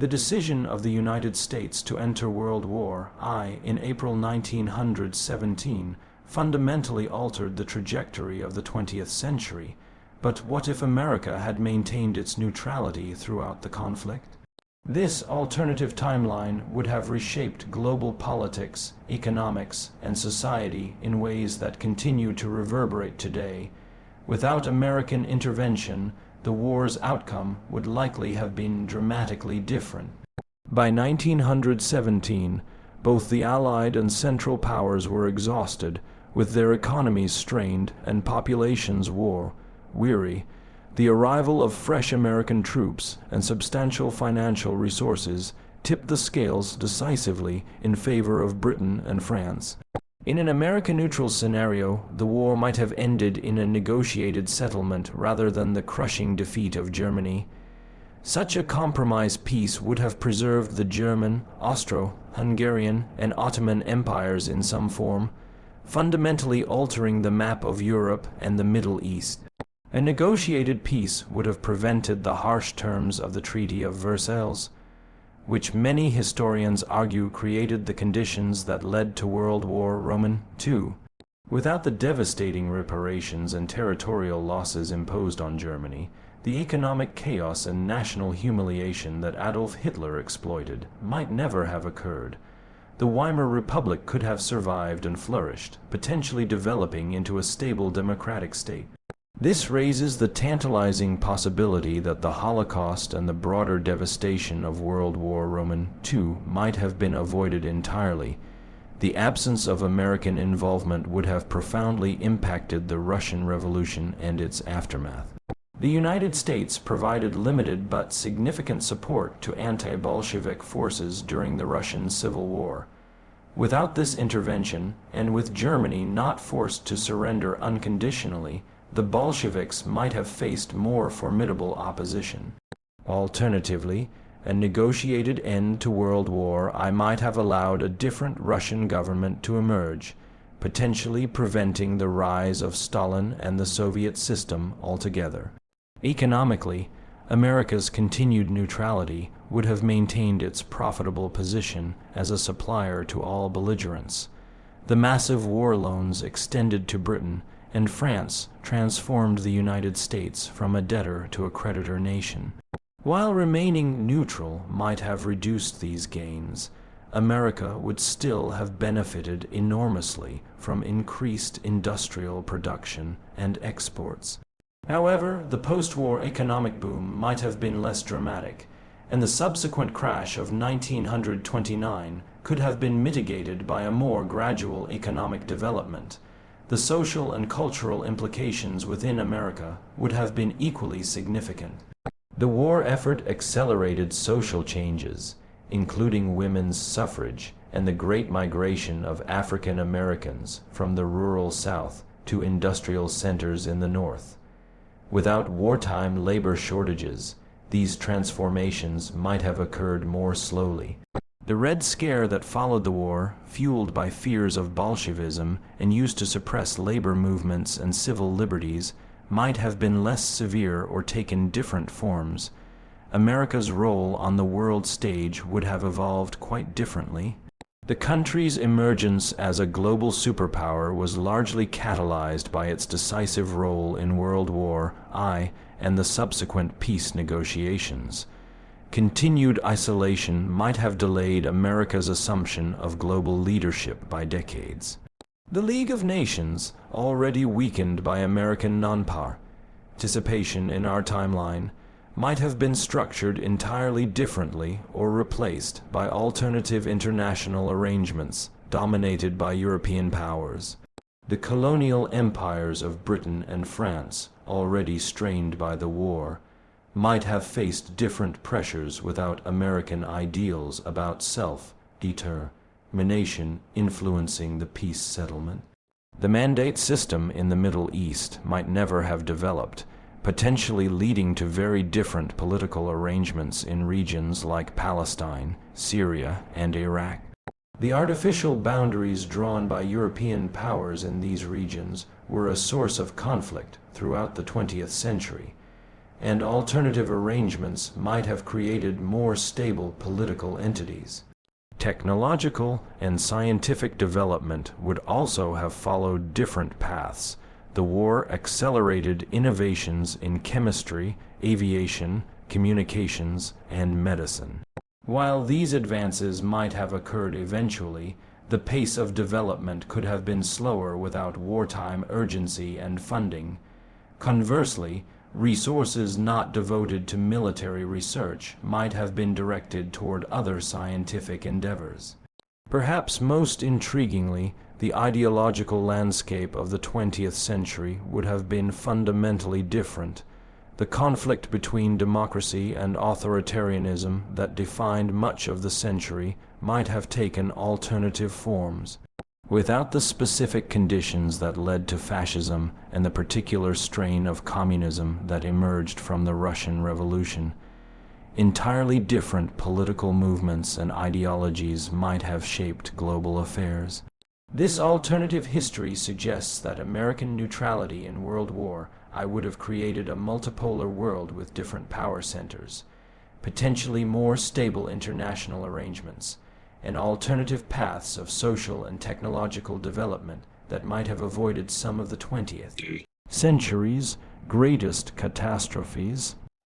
The decision of the United States to enter World War I in April 1917 fundamentally altered the trajectory of the 20th century. But what if America had maintained its neutrality throughout the conflict? This alternative timeline would have reshaped global politics, economics, and society in ways that continue to reverberate today. Without American intervention, the war's outcome would likely have been dramatically different. By 1917, both the Allied and Central Powers were exhausted, with their economies strained and populations war-weary. The arrival of fresh American troops and substantial financial resources tipped the scales decisively in favor of Britain and France. In an American-neutral scenario, the war might have ended in a negotiated settlement rather than the crushing defeat of Germany. Such a compromise peace would have preserved the German, Austro-Hungarian, and Ottoman empires in some form, fundamentally altering the map of Europe and the Middle East. A negotiated peace would have prevented the harsh terms of the Treaty of Versailles, which many historians argue created the conditions that led to World War II. Without the devastating reparations and territorial losses imposed on Germany, the economic chaos and national humiliation that Adolf Hitler exploited might never have occurred. The Weimar Republic could have survived and flourished, potentially developing into a stable democratic state. This raises the tantalizing possibility that the Holocaust and the broader devastation of World War II might have been avoided entirely. The absence of American involvement would have profoundly impacted the Russian Revolution and its aftermath. The United States provided limited but significant support to anti-Bolshevik forces during the Russian Civil War. Without this intervention, and with Germany not forced to surrender unconditionally, the Bolsheviks might have faced more formidable opposition. Alternatively, a negotiated end to World War I might have allowed a different Russian government to emerge, potentially preventing the rise of Stalin and the Soviet system altogether. Economically, America's continued neutrality would have maintained its profitable position as a supplier to all belligerents. The massive war loans extended to Britain and France transformed the United States from a debtor to a creditor nation. While remaining neutral might have reduced these gains, America would still have benefited enormously from increased industrial production and exports. However, the post-war economic boom might have been less dramatic, and the subsequent crash of 1929 could have been mitigated by a more gradual economic development. The social and cultural implications within America would have been equally significant. The war effort accelerated social changes, including women's suffrage and the great migration of African Americans from the rural South to industrial centers in the North. Without wartime labor shortages, these transformations might have occurred more slowly. The Red Scare that followed the war, fueled by fears of Bolshevism and used to suppress labor movements and civil liberties, might have been less severe or taken different forms. America's role on the world stage would have evolved quite differently. The country's emergence as a global superpower was largely catalyzed by its decisive role in World War I and the subsequent peace negotiations. Continued isolation might have delayed America's assumption of global leadership by decades. The League of Nations, already weakened by American non-participation in our timeline, might have been structured entirely differently or replaced by alternative international arrangements dominated by European powers. The colonial empires of Britain and France, already strained by the war, might have faced different pressures without American ideals about self-determination influencing the peace settlement. The mandate system in the Middle East might never have developed, potentially leading to very different political arrangements in regions like Palestine, Syria, and Iraq. The artificial boundaries drawn by European powers in these regions were a source of conflict throughout the 20th century. and alternative arrangements might have created more stable political entities. Technological and scientific development would also have followed different paths. The war accelerated innovations in chemistry, aviation, communications, and medicine. While these advances might have occurred eventually, the pace of development could have been slower without wartime urgency and funding. Conversely, resources not devoted to military research might have been directed toward other scientific endeavors. Perhaps most intriguingly, the ideological landscape of the 20th century would have been fundamentally different. The conflict between democracy and authoritarianism that defined much of the century might have taken alternative forms. Without the specific conditions that led to fascism and the particular strain of communism that emerged from the Russian Revolution, entirely different political movements and ideologies might have shaped global affairs. This alternative history suggests that American neutrality in World War I would have created a multipolar world with different power centers, potentially more stable international arrangements, and alternative paths of social and technological development that might have avoided some of the 20th century's greatest catastrophes.